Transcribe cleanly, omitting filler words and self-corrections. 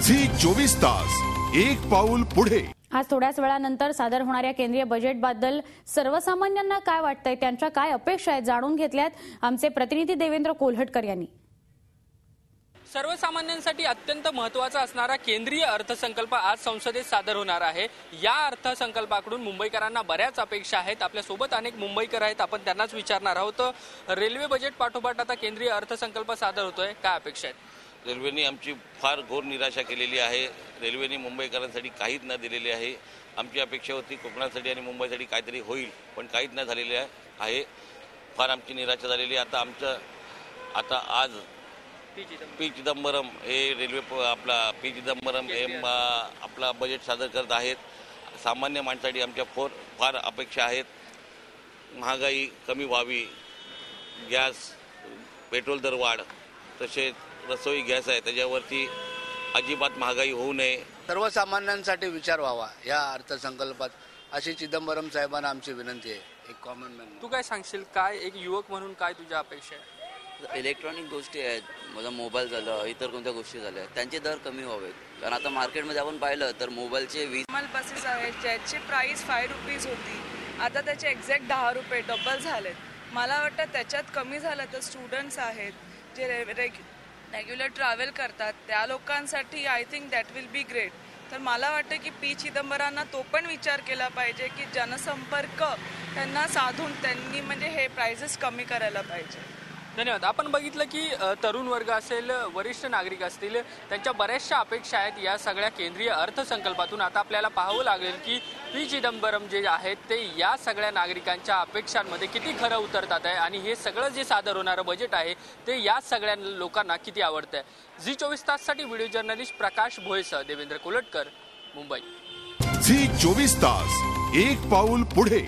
Zee 24 तास एक पाऊल पुढे। आज थोड्याच वेळानंतर सादर होणाऱ्या केंद्रीय बजेटबद्दल सर्वसामान्यांना काय वाटतंय, त्यांच्या काय अपेक्षा आहेत जाणून घेतल्यात आमचे प्रतिनिधी देवेंद्र कोल्हटकर यांनी। सर्वसामान्यांसाठी अत्यंत महत्त्वाचा असणारा केंद्रीय अर्थसंकल्प आज संसदेत सादर होणार आहे। या अर्थसंकल्पाकडून मुंबईकरांना बऱ्याच अपेक्षा आहेत। आपल्या सोबत अनेक मुंबईकर आहेत, आपण त्यांनाच विचारणार आहोत। रेल्वे बजेट पाठोपाठ आता केंद्रीय अर्थसंकल्प सादर होतोय, काय अपेक्षा आहेत? रेल्वेने आमची फार घोर निराशा केलेली आहे। रेल्वेने मुंबईकरांसाठी काहीच न दिलेले आहे। आमची अपेक्षा होती कोकणासाठी आणि मुंबईसाठी काहीतरी होईल, पण काहीच न झालेले आहे। फार आमची निराशा झालेली। आता आज पी चिदंबरम हे रेल्वे आपला पी चिदंबरम हे आपला बजेट सादर करत आहेत। सामान्य माणसासाठी आमच्या फार अपेक्षा आहेत। महागाई कमी व्हावी, गॅस पेट्रोल दर वाढ, तसेच रसोई गॅस आहे त्याच्यावरती अजिबात महागाई होऊ नये। सर्वसामान्यांसाठी विचार व्हावा या अर्थसंकल्पात, अशी चिदंबरम साहेबांना आमची विनंती आहे। एक कॉमन मॅन तू काय सांगशील, काय एक युवक म्हणून काय तुझ्या अपेक्षा आहे? इलेक्ट्रॉनिक गोष्टी आहेत, माझा मोबाईल झालं, इतर कोणत्या गोष्टी झाल्या, त्यांचे दर कमी व्हावेत। कारण आता मार्केटमध्ये आपण पाहिलं तर मोबाईलचे 20 बसेस आहेत ज्याची प्राइस 5 रुपीज होती, आता त्याचे एक्झॅक्ट 10 रुपये डबल झालेत। मला वाटतं त्याच्यात कमी झालं तर स्टुडंट्स आहेत जे रेग्युलर ट्रॅव्हल करतात, त्या लोकांसाठी I think that will be great. तर मला वाटतं की पी चिदंबरांना तो पण विचार केला पाहिजे की जनसंपर्क त्यांना साधून त्यांनी म्हणजे हे प्राइसेस कमी करायला पाहिजे। धन्यवाद। आपण बघितलं की तरुण वर्ग असेल, वरिष्ठ नागरिक असतील, त्यांच्या बऱ्याचशा अपेक्षा आहेत या सगळ्या केंद्रीय अर्थसंकल्पातून। आता आपल्याला पाहावं लागेल की पी चिदंबरम जे आहेत ते या सगळ्या नागरिकांच्या अपेक्षांमध्ये किती खरं उतरतात आहे आणि हे सगळं जे सादर होणारं बजेट आहे ते या सगळ्या लोकांना किती आवडतंय। झी 24 ताससाठी व्हिडिओ जर्नलिस्ट प्रकाश भोयेसह देवेंद्र कोल्हटकर, मुंबई। झी 24 तास एक पाऊल पुढे।